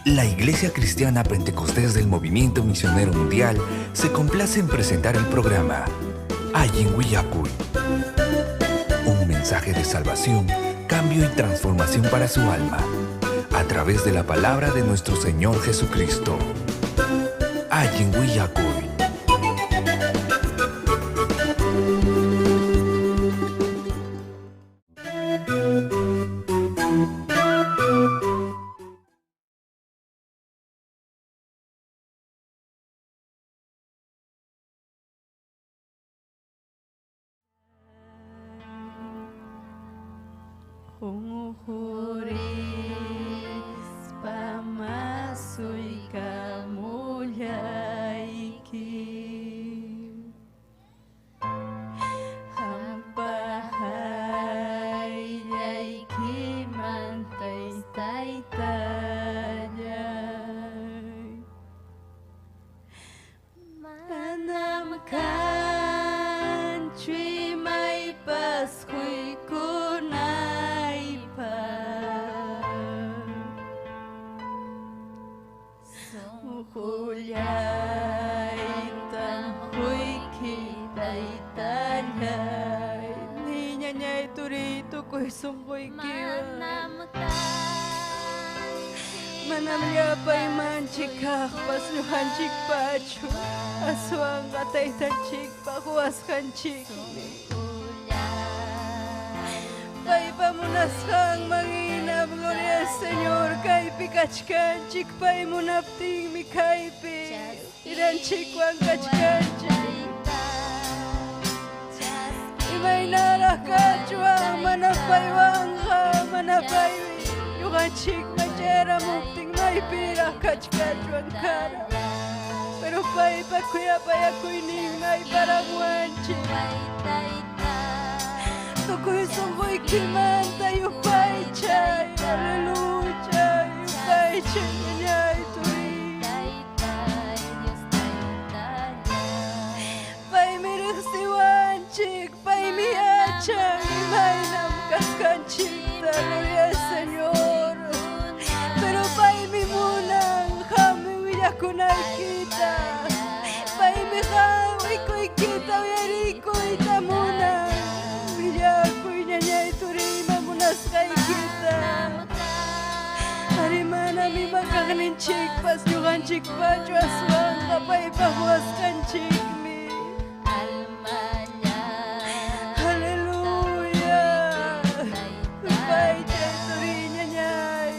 La Iglesia Cristiana Pentecostés del Movimiento Misionero Mundial se complace en presentar el programa Ayin Willacuy. Un mensaje de salvación, cambio y transformación para su alma, a través de la palabra de nuestro Señor Jesucristo. Ayin Willacuy. Umuhuris pamasuy kamulyayki Hampahay yayki mantay taytayay Manam kan chui may paskuy kunay Mukulyay tanhuy kitay talay Niña ñay turito ko'y sungkoy kiway Manamyapay manchikak pasluhanchik pachu Aswang atay tanchik pakuaskanchik Pay pamunaskang manginap Gloria al Señor kay pikachkanchik Pay munapting mi kaypi Iranchik wang kachkanchik Imay narakachwang manapay wangha Manapay yukanchik majera mupting may pira kachkachwang kara Pero pay pakuya payakuy ning may paramuanchik Tukoy sungkoy kimanta yupay chay Aleluya yupay chay Nyay turi Pay mirek siwanchik Pay miyachang Imay namkaskanchik Gloria al Señor Pero pay mi munang Hami wiyakunay kita Pay mi hawi ko'y kita Uyariko'y tamunang Kuy ñañay turima munas kay kita Harimana mi makakaninchik pas yuganchik pacho aswang kapay pahuas kanchik mi Haleluya Kupay chay turi ñañay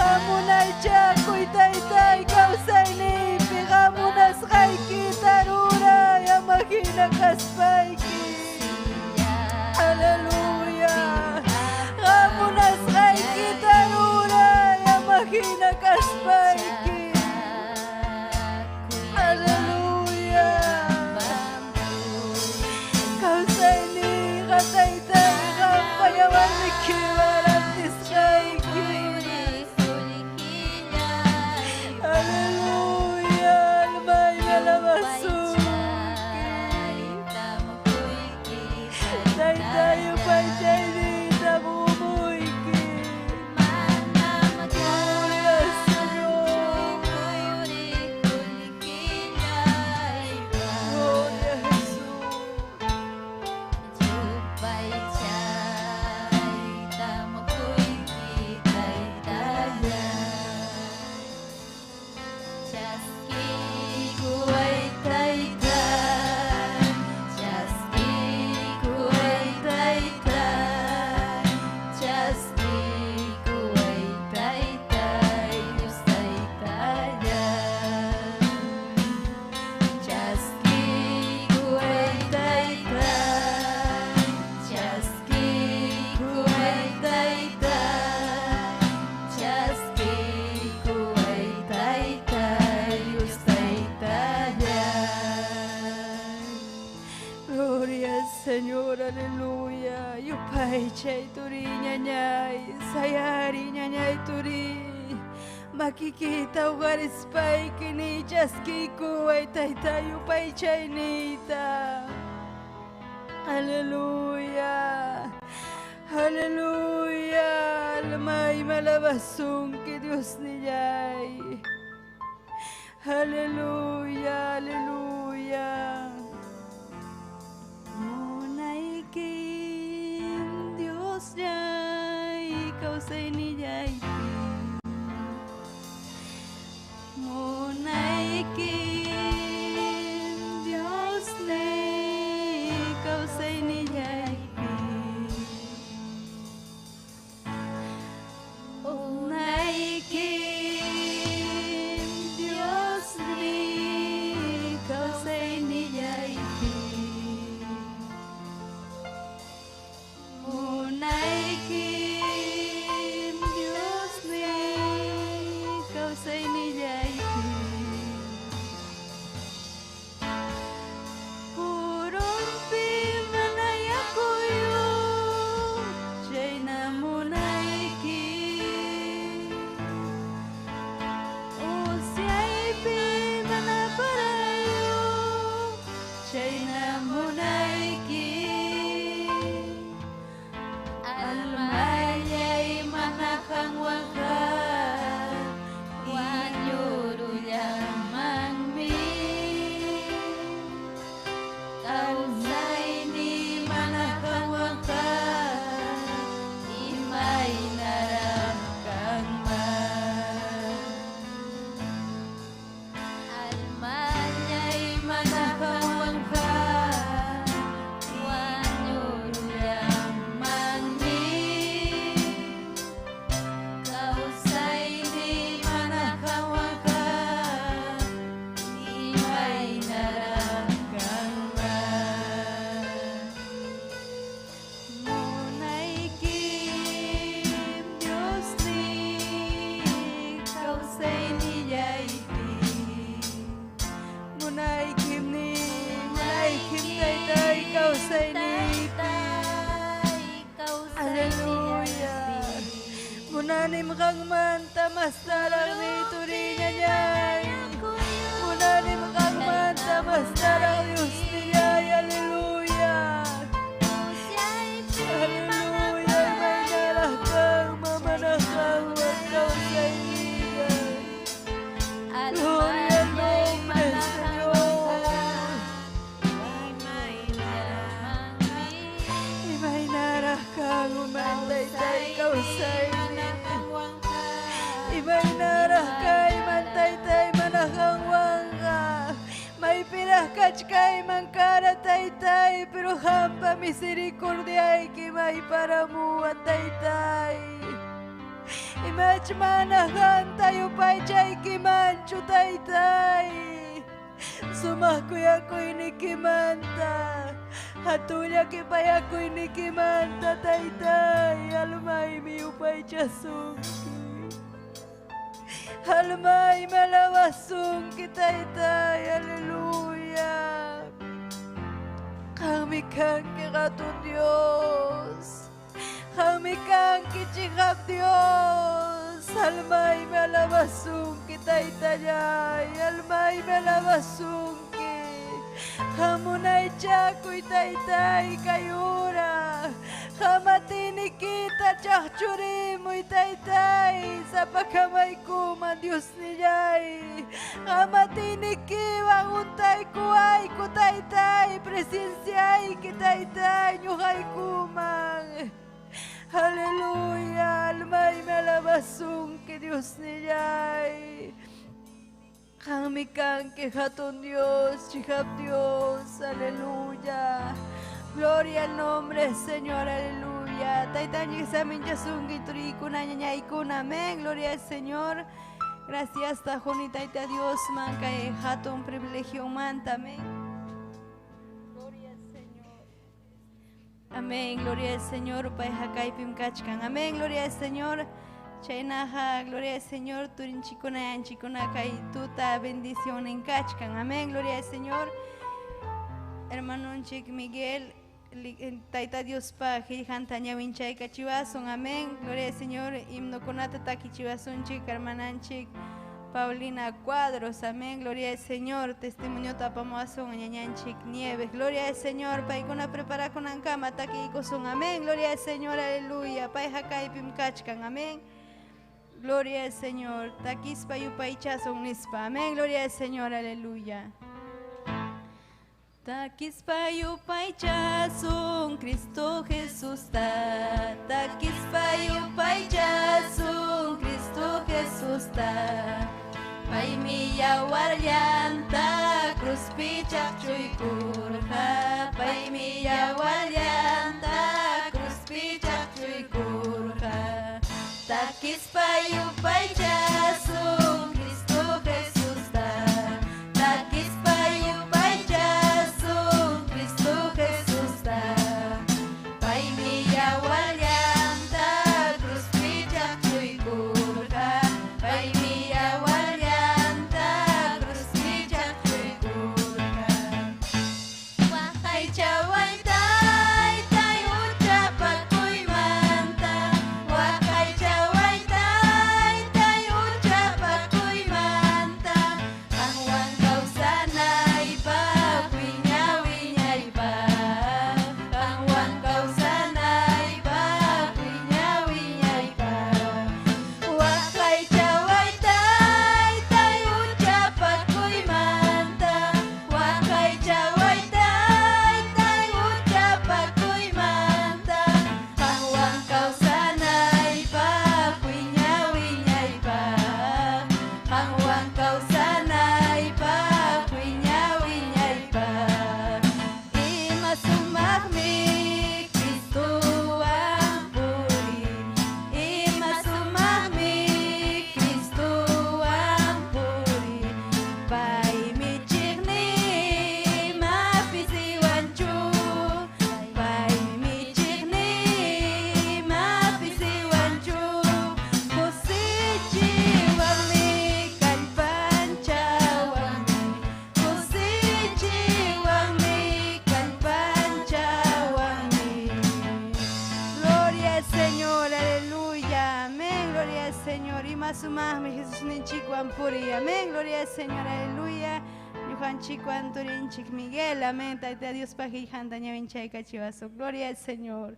Hamunay chakuy taytay kawsaynipi hamunasqayki taruray amahina kaspayki. Aleluya. Hamunasqayki taruray amahina kaspayki. Aleluya. Kawsayni qataytay qampayawaniki warantisqayki. Aleluya. Almay nalabasuki. Taytay upaychayni tamumuyki. Gloria al Señor. Gloria a Jesús. Gloria al Señor, aleluya. Yupay chay turi ñañay, sayari ñañay turi. Makikita ugarispai kini chaskiku ay tayta yupay chay nita. Aleluya. Aleluya. Almay malabasun que Dios niyay. Aleluya, aleluya. Munaikin Dios yay kausay niyay. Munaikin Dios ni kausay niyay. Munaikin Dios ni kausay niyay. Munaikin Dios ni kausay niyay. Purong pimanayakuyo chay na munaikin. Usyay pimanaparayo chay na munaikin. Almayay manakang wakan wanyuruyaman mi. Kausay ni manakang wakan imay naramkang man. Almayay manakang wakan wanyuruyaman mi. Kausay ni manakang wakan imay naramkang man. Munaikin Dios ni kausay niyay ti. Munaikin taytay kausay ni ti. Aleluya. Munanim kang manta mas tarang ni turi ñañay. Munanim kang manta mas tarang Dios niyay. Aleluya. Aleluya. May narakang mamanakang wag kausay niyay. Gloria al nombre del Señor. Imay narakang umantay-tay kausay ni. Imay narakay mantay-tay manakang wangka. May pinakach kay mangkara taytay, pero hampa misericordia ay kimay para mo at taytay. Imachmanahan tayo pa'y chay kimancho taytay. Sumakuya ko'y nikimanta. Hatuya kipaya ko'y nikimanta taytay. Almay miyo pa'y chasungki. Almay malawasungki taytay. Hallelujah. Kami kang kiratong Diyos. Kami kang kichikap Diyos. Almay malawasungki taytayay. Almay malawasungki. Hamunay chakoy taytay kayura. Kamatini kita chakchurimoy taytay. Sa pagkamay kuman Diyos niyay. Kamatini kiwang untay kuay ko taytay. Presensyay kitaytay nyuhay kumang. Hallelujah. Almay malabasong ki Diyos niyay. Kami kang kihaton Diyos, chikap Diyos. Hallelujah. Gloria al nombre, Señor, aleluya. Taytay sa amin yasungi turiku na niya ikuna. Amén. Gloria al Señor. Gracias, Tajoni, Tayta Dios, man, kay hatong privilegio manta. Amén. Gloria al Señor. Amén. Gloria al Señor. Pay hakay pimkachkan. Amén. Gloria al Señor. Chaynaha, gloria al Señor. Turin chikuna yan chikuna kay tuta bendición en kachkan. Amén. Gloria al Señor. Hermano Chick Miguel. Tayta Dios pa hijantanya winchay kachiwason. Amén. Gloria al Señor. Himno konata takichiwason chik hermanan chik Paulina Cuadros. Amén. Gloria al Señor. Testimonio tapamoason ñañan chik Nieves. Gloria al Señor. Paikuna prepara con ankama takikoson. Amén. Gloria al Señor. Aleluya. Pai hakai pimkachkan. Amén. Gloria al Señor. Takispa yupaichason nispa. Amén. Gloria al Señor. Aleluya. Takispa yupaichason, Cristo Jesús ta. Takispa yupaichason, Cristo Jesús ta. Pai miya walyanta, cruz pichak chuy kurha. Pai miya walyanta, cruz pichak chuy kurha. Takispa yupaichason, Cristo Jesús ta. Takispa Amén, gloria al Señor, aleluya. Yuhan Chico Antorín Chic Miguel, amén. Tayta Dios Paji Hantaña Vinchay Cachivaso, gloria al Señor.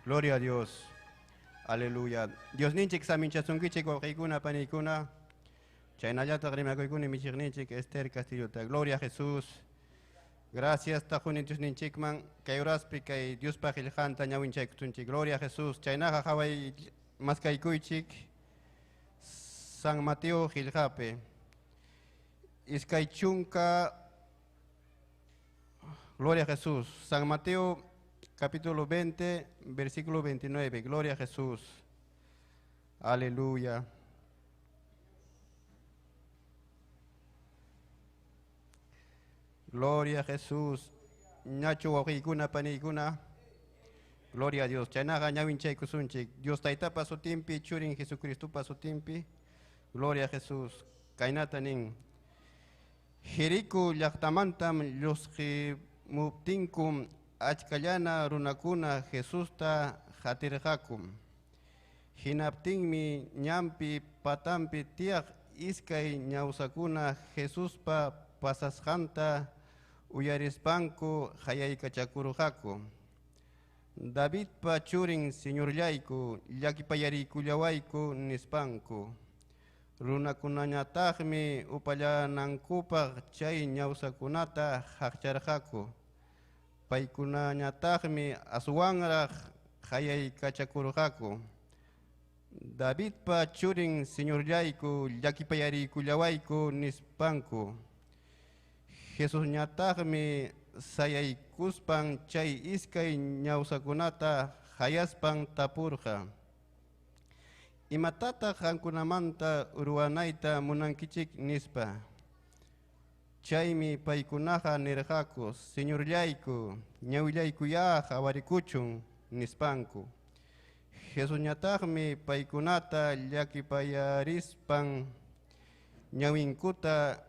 Gloria a Dios. Aleluya. Dios ninchik samincha sunkichik wakikuna panikuna. Chaynayata grimakoykuni michikninchik Esther Castillo. Gloria a Jesús. Gracias tajuni Dios ninchikman. Kay uraspi kay Dios pajilhanta ñawinchaykutunchik. Gloria a Jesús. Chaynaja haway maskaykuychik. San Mateo Giljape. Iskaichunka, gloria a Jesús. San Mateo capítulo 20, versículo 29. Gloria a Jesús. Aleluya. Gloria a Jesús. Nacho wawikuna panikuna. Gloria a Dios. Chanaga ñawinchay kusunchik. Dios taita paso timpi, churin Jesucristo paso timpi. Gloria a Jesús. Kainata nin. Jerico llaqtamantam los que muptinkum achkallana runakuna Jesús ta jatirjakum. Hinaptinmi ñampi patampi tiaq iskay ñawsakuna Jesús pa pasasjanta uyarispanku hayaykachakurujaku. David pa churin señor yaiku llakipayarikullawayku nispanku. Runakunañataqmi upallanankupaq chay ñawsakunata haqcharqaku. Paykunañataqmi aswanraq hayaykachakurqaku. David pa churin señor yaiku llakipayarikullawayku nispanku. Jesus ñataqmi sayaykuspan chay iskay ñawsakunata hayaspan tapurqa. Imatata qankunamanta urwanayta munankichik nispa. Chaymi paykunaqa nirqaku, señorllayku, ñawillaykuya hawarikuchun nispanku. Jesus ñataqmi paykunata llakipayarispan ñawinkuta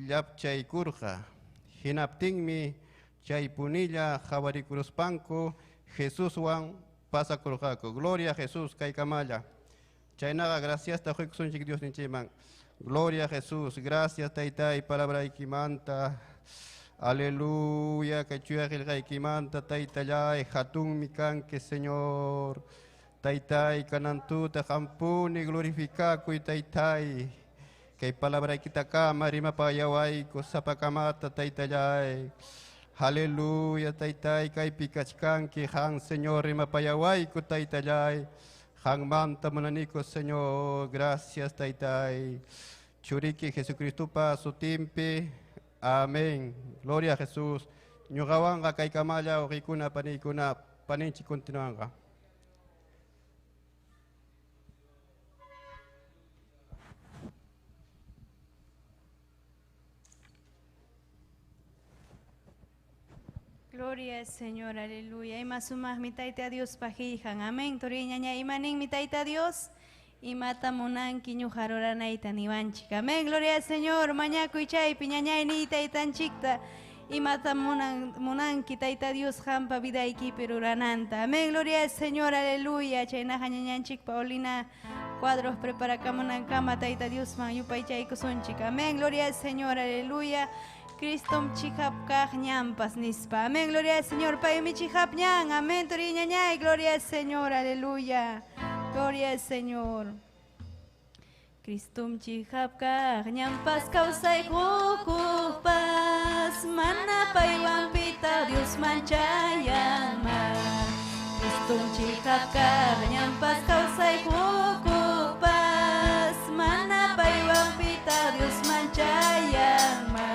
llapchaykurqa. Hinaptinmi chay punilla hawarikuruspanku Jesuswan pasakurqaku. Gloria a Jesús, kaykamalla. Chaynaga, gracias ta juikunchik Dios ninchiman. Gloria a Jesús, gracias taytay palabra ikimanta. Aleluya, kachuya ikimanta taytallay hatun mikanke Señor. Taytay kanantuta hampuni glorificaku taytay. Kay palabra ikitakama rima payawayku sapakamata taytallay. Aleluya, taytay, kay pikachkanki, han, Señor, rimapayawayku, taytallay. Han manta monanico, Señor, gracias, taytay. Churiki Jesucristo pa su timpi. Amén. Gloria a Jesús. Ñugawanga kay kamaya, orikuna, panikuna, paninchi continuanga. Gloria al Señor, aleluya. Y más mi taita Dios pajijan. Amén. Toriñaña imanin mi taita Dios. Y mata monanki ñujarora naita nivanchik. Amén. Gloria al Señor. Mañaco y chay piñañay ni taitan chicta. Y mata monanki taita Dios jampa vida iki perurananta. Amén. Gloria al Señor, aleluya. Chayna jañañanchik Paulina cuadros prepara cama taita Dios man yupay chay kusonchik. Amén. Gloria al Señor, aleluya. Cristom chihapkaj ñampas nispa. Amén, gloria al Señor. Pai mi chihap ñan. Amén, toriña ñay. Gloria al Señor, aleluya. Gloria al Señor. Cristom chihapkaj ñampas causay kukupas. Mana pai wampita Dios manchayama. Cristom chihapkaj ñampas causay kukupas. Mana pai wampita Dios manchayama.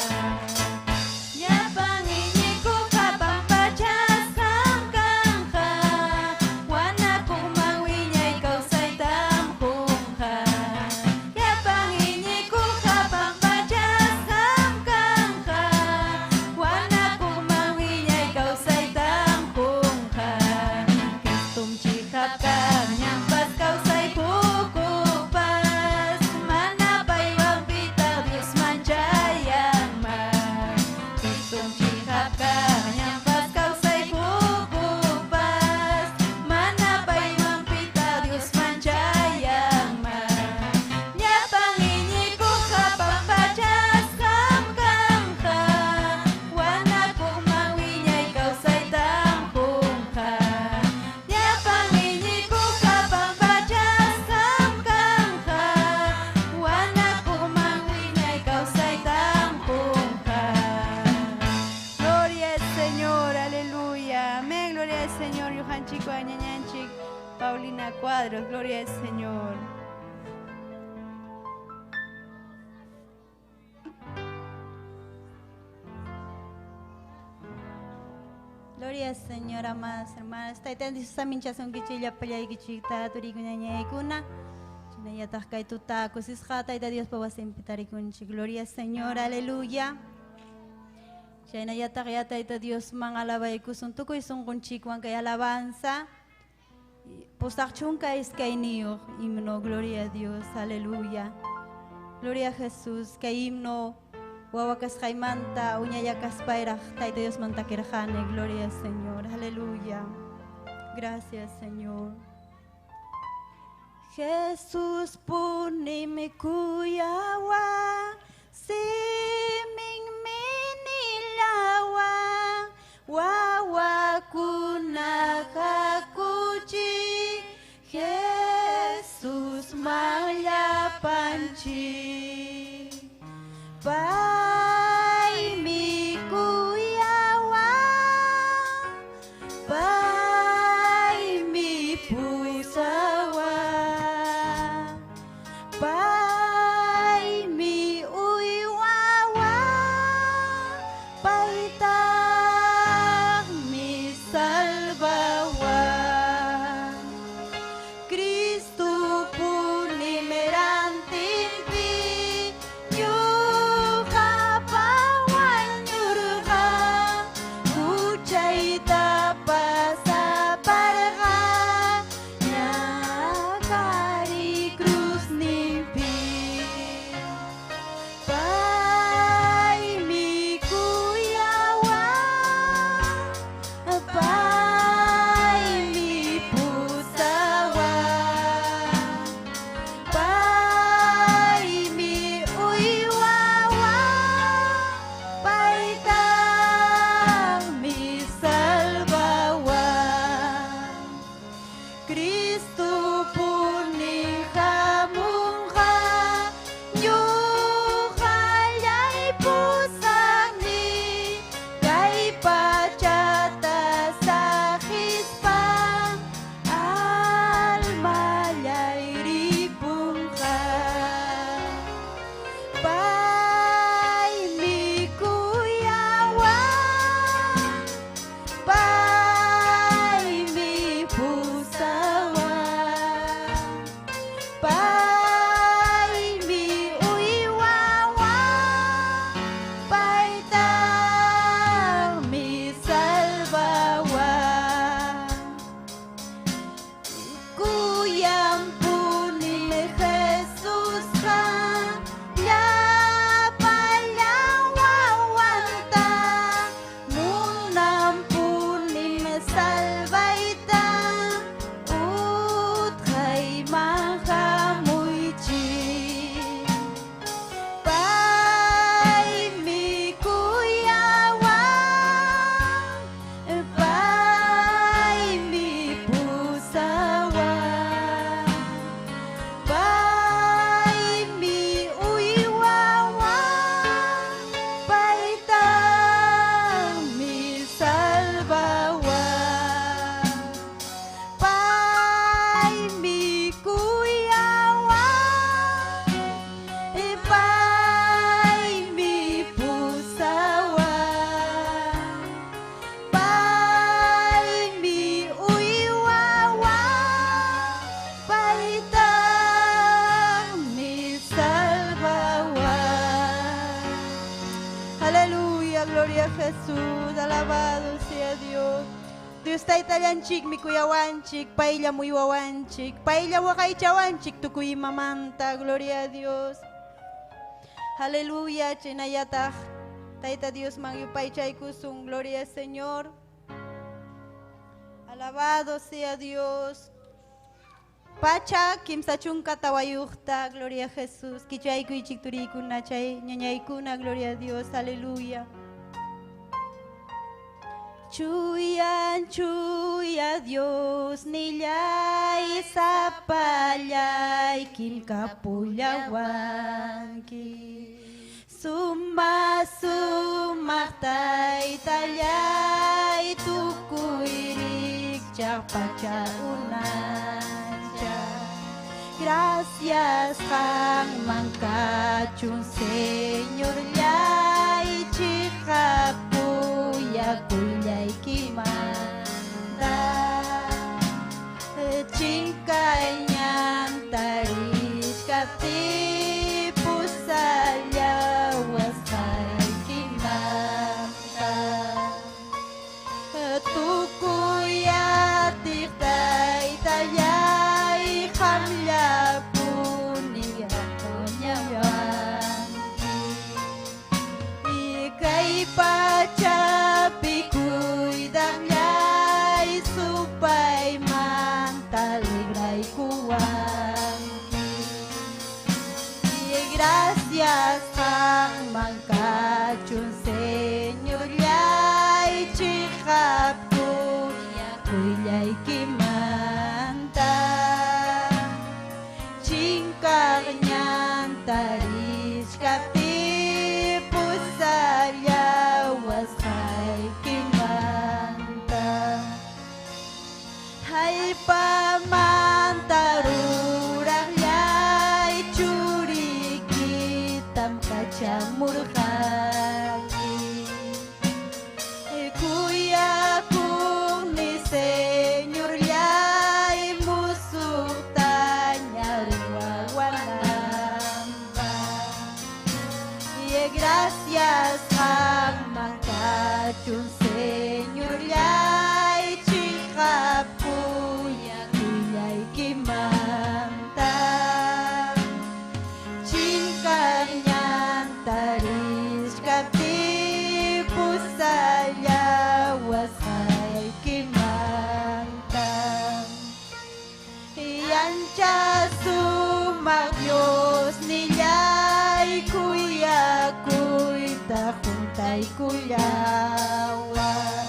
Paulina Cuadros, gloria al Señor. Gloria al Señor, amadas hermanas. Taytan disaminchason kichilla payay kichita turigunañaykuna. Chinayataq kay tutakusisqa Tayta Dios pawasinpitarikunchik. Gloria al Señor, aleluya. Chaynayataq ya Tayta Dios man alabaykusun tukuy sunqunchikwan kay alabanza. Pusaqchunka iskayniyuq himno, gloria a Dios, aleluya. Gloria a Jesús, kay himno Wawakas Jaimanta, Uñayacas Pairaj, Tayta Dios Mantaquerjane, gloria al Señor, aleluya. Gracias, Señor. Jesús punime cuyawa, siming minilawa, wawa kunakakuchi, Jesús mayapanchi. Pai mi kuyawa, Pai mi pusawa, Pai mi uiwawa, Pai tak mi salvawa. Cristo punimerantin pi Gloria a Jesús, alabado sea Dios. Dios taytallanchik mikuyawanchik, pailla muywawanchik, pailla wakaychawanchik tukuyimamanta, gloria a Dios. Aleluya, chinayataq, tayta Dios mangyupaychaykusun, gloria al Señor. Alabado sea Dios. Pacha kimsachunka tawayuqta, gloria a Jesús. Kichaykuichik turikuna chay ñañaykuna, gloria a Dios, aleluya. Chuyan, chuya Dios, nillay sapallay, kilkapullawanki. Summa, summa, taytallay, tukuyrik, chakpacha unancha. Gracias, Kang Mangkachun, Señor, yay, chikapuya, kullay. kuyaykimanta chinkayñan tarishkapti pusallawaskaykimanta tukuyatip taytallay qamllapuniyatoñawanki ikay pachapi cuidamllay supaymanta libraykuwanki gracias qanman kachun señorllay chiqapkuya kuyaykimanta chinkaqñan tarishkapti pusallawaskaykimanta hallpamanta ruraqllay churikitam kachamurqaki kuyakuni señorllay musuqtaña ruwawananpa gracias qanman kachun señorllay chiqapkuya kuyaykimanta chinkaqñan tarishkapti pusallawaskaykimanta yancha sumaq Dios nillay kuyakuyta juntaykullawan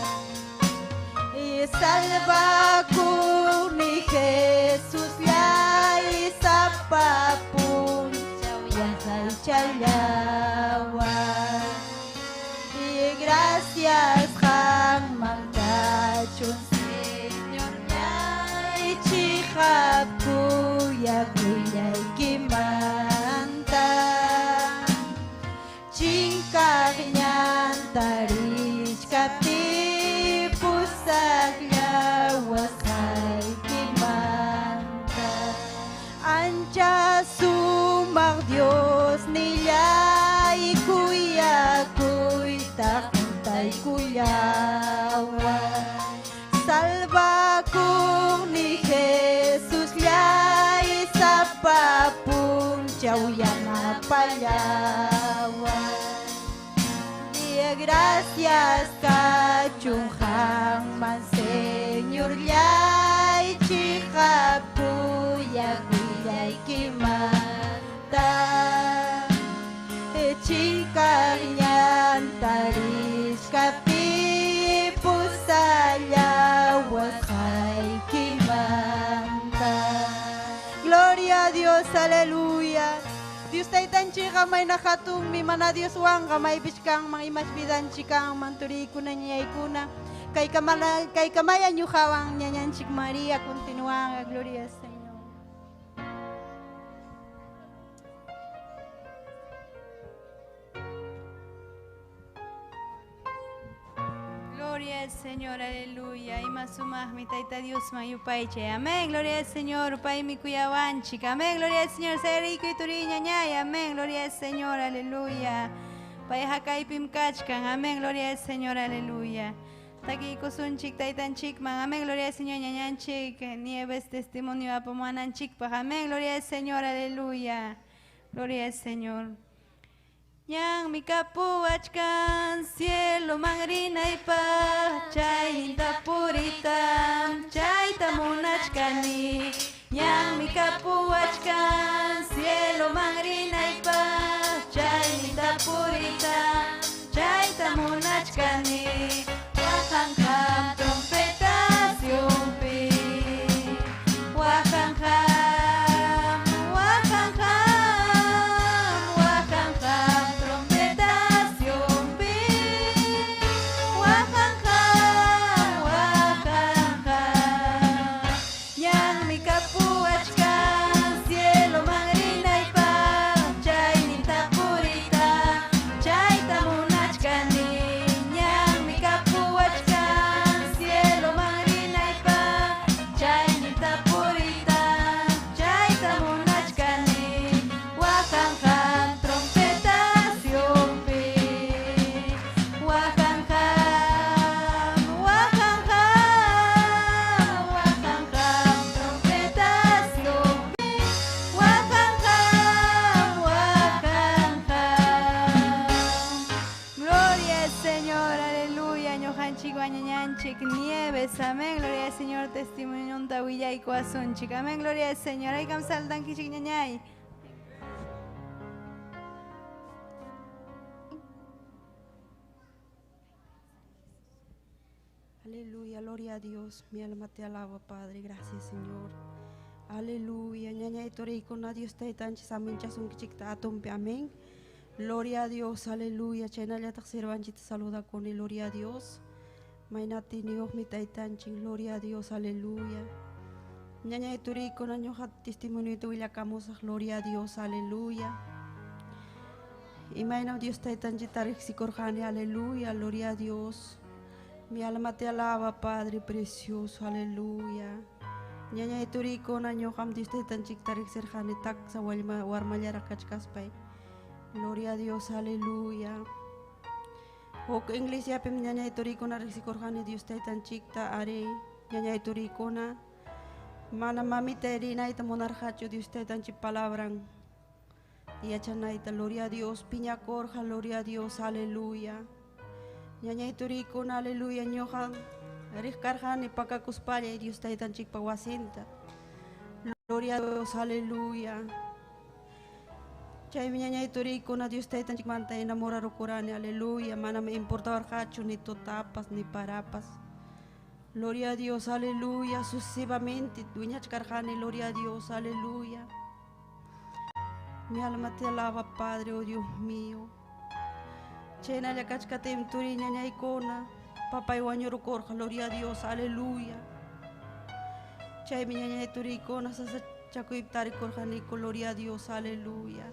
salvakuni Jesús llay sapapun chawyankaychallawan gracias qanman kachun Señor llay chiqapkuya kuyaykimanta chinkaqñan tarishkapti pusallawaskaykimanta ancha sumaq Dios nillay kuyakuyta juntaykullawan salvakuni Jesús llay sapapun chawyanapallawan gracias kachun qanman Señor llay chiqapkuya kuyaykimanta chinkaqñan tarishkapti pusallawaskaykimanta gloria a Dios, aleluya. Dios taytanchikqa mayna hatunmi mana Dioswanqa maypis kanman imash vidanchik kanman turiykuna ñañaykuna kaykamaya ñuqawan ñañanchik María continuanga gloria al Señor. Gloria al Señor, aleluya. Ima sumahmi tayta Dios mayupaychay. Amén. Gloria al Señor. Pay mi kuyawanchik. Amén. Gloria al Señor. Sayrico y turiña ñay. Amén. Gloria al Señor, aleluya. Pay hakaypim kachkan. Amén. Gloria al Señor, aleluya. Taki kusunchik taytanchik man. Amén. Gloria al Señor ñañanchik. Nieves testimonio apamananchik. Amén. Gloria al Señor, aleluya. Gloria al Señor. Yang mi kapuachkan cielo mangrinaypaq chayta puritam chayta munachkani. Yang mi kapuachkan cielo mangrinaypaq chayta puritam chayta munachkani. Wakanqa trompetas yumpi wakanqa Yang mi kapuachkan Yanchik Nieves, amén, gloria al Señor, testimonio un tawilla y coazunchik, amén, gloria al Señor, ay kamsal dankichik ñañay. Aleluya, gloria a Dios, mi alma te alaba, Padre, gracias, Señor. Aleluya, ñañay toriko na Dios te tanchi saminchas un kichikta atumpe, amén. Gloria a Dios, aleluya, chena ya tak sirvanchi te saluda con gloria a Dios. Mainati ni mi taitanchi, gloria a Dios, aleluya. Ñañay toriko na ñoja testimonio tu ilakamosa, gloria a Dios, aleluya. Y maina Dios taitanchi tarik sikorjani, aleluya, gloria a Dios. Mi alma te alaba, Padre precioso, aleluya. Ñañay turiko na ñoham diste tan chiktarik serjane tak sa warmayara kachkaspay. Gloria a Dios, aleluya. Ok iglesia pem ñañay turiko na risikorjane Dios tan chikta are. Ñañay turiko na mana mami terina ita monarjacho Dios tan chik palabran. Y achanaita, gloria a Dios, piña corja, gloria a Dios, aleluya. Ñañay turiko na aleluya ñohan riskarjan y pakakuspalla y Dios tan chik pawasinta. Gloria a Dios, aleluya. Chay ñañay turiko na Dios tan chik manta enamorar kurani, aleluya. Mana me importa arjacho ni totapas ni parapas. Gloria a Dios, aleluya. Sucesivamente duñach karjani, gloria a Dios, aleluya. Mi alma te alaba, Padre, oh Dios mío. Chena ya kachkatem turi ñañay kona, papay wañoro korja, gloria a Dios, aleluya. Chay mi ñañay turi kona, sasa chakuiptari korja niko, gloria a Dios, aleluya.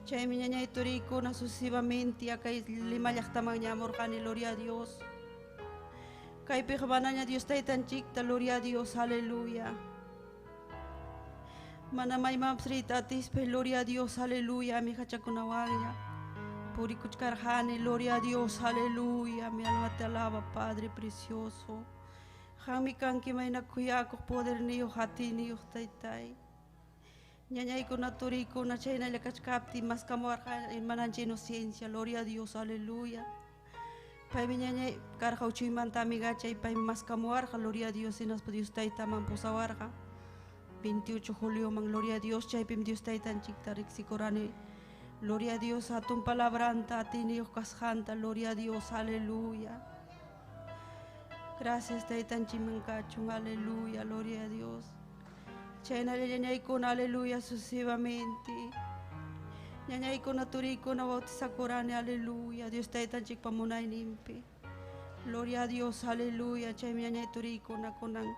Chay mi ñañay turi kona sucesivamente, acá lima llachtamang ñamorjani, gloria a Dios. Kay pijabanaña Dios tan chikta, gloria a Dios, aleluya. Manamay mamsrita atispe, gloria a Dios, aleluya, mi hachakunawagya. Puri kuchkarjane, gloria a Dios, aleluya, mi alma te alaba, Padre precioso. Jami kanki mayna kuyako poder niyo hati niyo taytay. Ñañay kuna turiko na chayna lakachkapti mas kamuarja en mananche inocencia, gloria a Dios, aleluya. Pay mi ñañay karja uchuimanta amigachay, pay mas kamuarja, gloria a Dios, en aspa Dios tayta mampusawarja. 28 julio man, gloria a Dios, chay pim Dios taytan chiktarik sikorane. Gloria a Dios, a tu palabranta, a ti Dios casjanta, gloria a Dios, aleluya. Gracias, taitan chimancachun, aleluya, gloria a Dios. Chena ñañay con aleluya sucesivamente. Ñañay con aturico na bautizacorane, aleluya. Dios taitan chikpamunay nimpi. Gloria a Dios, aleluya. Chay ñañay turico na konan.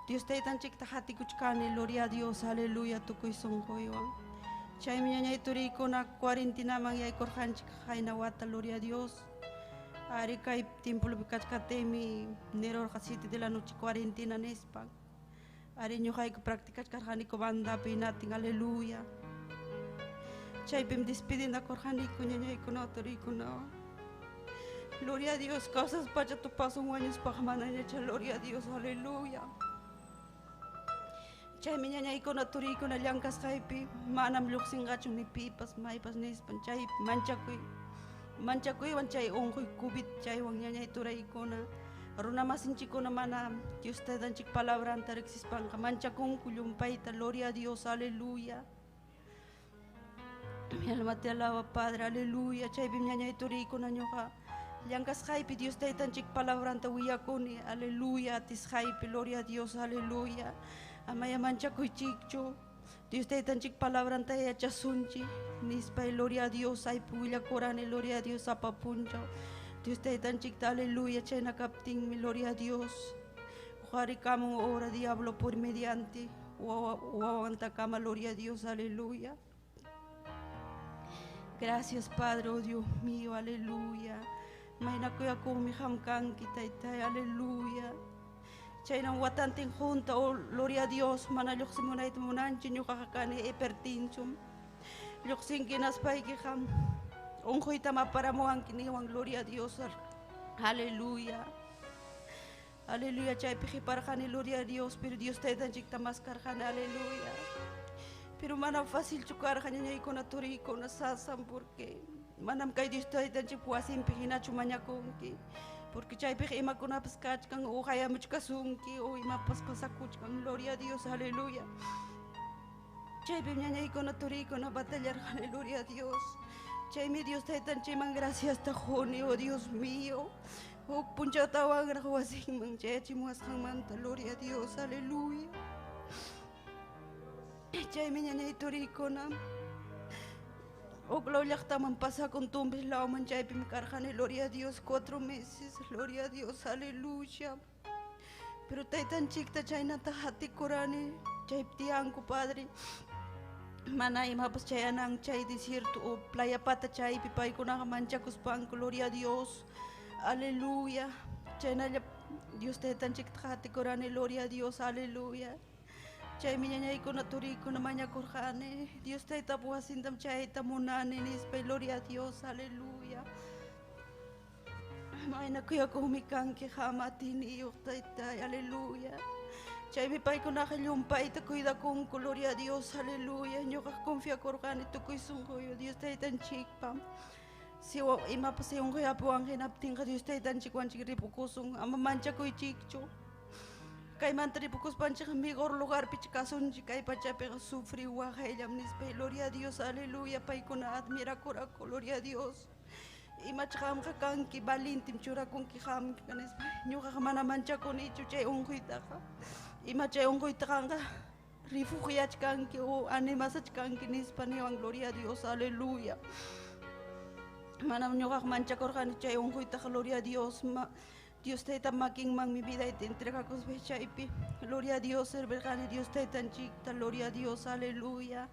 Dios taitan chiktahati kuchkane, gloria a Dios, aleluya, tukuy sonjoywan. Chay ñañay turiko na cuarentena man yay korjanchik hayna wata, gloria a Dios. Ari kay tiempo bikachkatemi nero 7 de la noche cuarentena nespan. Ari ñohay practicas karjaniko banda pinatin, aleluya. Chay pim despiden na korjaniko ñañayko na turiko na. Gloria a Dios, cosas pacha tu paso años pajmanaña, gloria a Dios, aleluya. Chay mi ñañay con turiko na llancas jaipi, manam luxingachon ni pipas, maipas nispan, chay manchakuy wan chay onjoy kubit, chay wan ñañay turaykona, runa masinchikona mana, Dios te dan chik palabran tarexispanka, manchakun kuyumpayta, gloria a Dios, aleluya. Mi alma te alaba, Padre, aleluya, chay mi ñañay turiko na ñoja, llancas jaipi, Dios te dan chik palabran tawiyakoni, aleluya, tis jaipi, gloria a Dios, aleluya. Amaya manchakuy chikcho, Dios te tan chik palabran ta ya chasunchi, nispa gloria a Dios, ay puilla corane, gloria a Dios, apapuncho. Dios te tan chik, aleluya, chena captin, mi gloria a Dios. Ojaricamo ora diablo por mediante, o cama, gloria a Dios, aleluya. Gracias, Padre, oh Dios mío, aleluya. Maina kuya mi hamkanki, taitai, aleluya. Chayna watantin junta, oh gloria a Dios, mana yoximuna itmunanchi ñuqaqakani epertinchum. Yoxinkinas paykiham, unjuitama paramuanki niwan, gloria a Dios, aleluya. Aleluya, chaypi hiparjani, gloria a Dios, pero Dios te dan chikta maskarjani, aleluya. Pero mana fácil chukarjani ñaykuna turikuna sasan, porque manam kay Dios te dan chik wasinpi hinachu mañakunki. Porque chaypi imakunapas kachkan o hayamuchkasunki o imapas pasakuchkan, gloria a Dios, aleluya. Chaypi ñañaykuna turiykuna batallarqan, gloria a Dios. Chaymi Dios taytanchayman gracias ta juni, oh Dios mío. Huk punchata wagraq wasinman chayachimuwasqanmanta, gloria a Dios, aleluya. Chaymi ñañay turiykuna Oklo llaqtaman pasakun tumpis lawman chaypim karqani, gloria a Dios, 4 meses, gloria a Dios, aleluya. Pero taytanchikta chaynata hatikurani, chayptiyanku, Padre. Mana imapas chayanan chay desierto o playa pata chaypi paykunaqa manchakuspanku, gloria a Dios, aleluya. Chaynalla Dios taytanchikta hatikurani, gloria a Dios, aleluya. Chaymi ñañaykuna turiykuna mañakurqani, Dios taytapu wasintam chayta munani nispay, gloria a Dios, aleluya. Mayna kuyakuqmi kanki hamatyniyuq taytay, aleluya. Chaymi paykunaqa llumpayta cuidakunku, gloria a Dios, aleluya. Ñuqa confiakurqani tukuy sunquyu Dios taytanchikpa. Si imapas unquyapi wanqinaptinqa Dios taytanchikwanchik ripukusun, ama manchakuychikchu. Kaymanta ripukuspanchik mejor lugarpi kasunchik, kay pachapiqa sufri waqayllam nispay, gloria a Dios, aleluya. Paykuna admirakuraku, gloria a Dios. Imachqa qamqa kanki valintim churakunki qamqa nispay. Ñuqaqa mana manchakunichu chay unquytaqa. Ima chay unquytaqa refugiachkanki o animasachkanki nispa niwan, gloria a Dios, aleluya. Manam ñuqaqa manchakurqani chay unquytaqa, gloria a Dios. Dios tayta makinman mi vida y te entregakuspa chaypi, gloria a Dios, servirqani Dios taytanchikta, gloria a Dios, aleluya.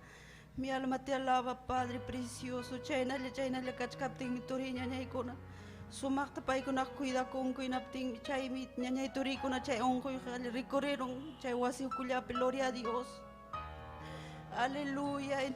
Mi alma te alaba, Padre precioso. Chaynalla kachkaptin mi turi ñañaykuna sumaqta paykunaqa cuidakunku hinaptin chaymi ñañay turiykuna chay unquyqa recorrieron chay wasi ukullapi, gloria a Dios, aleluya.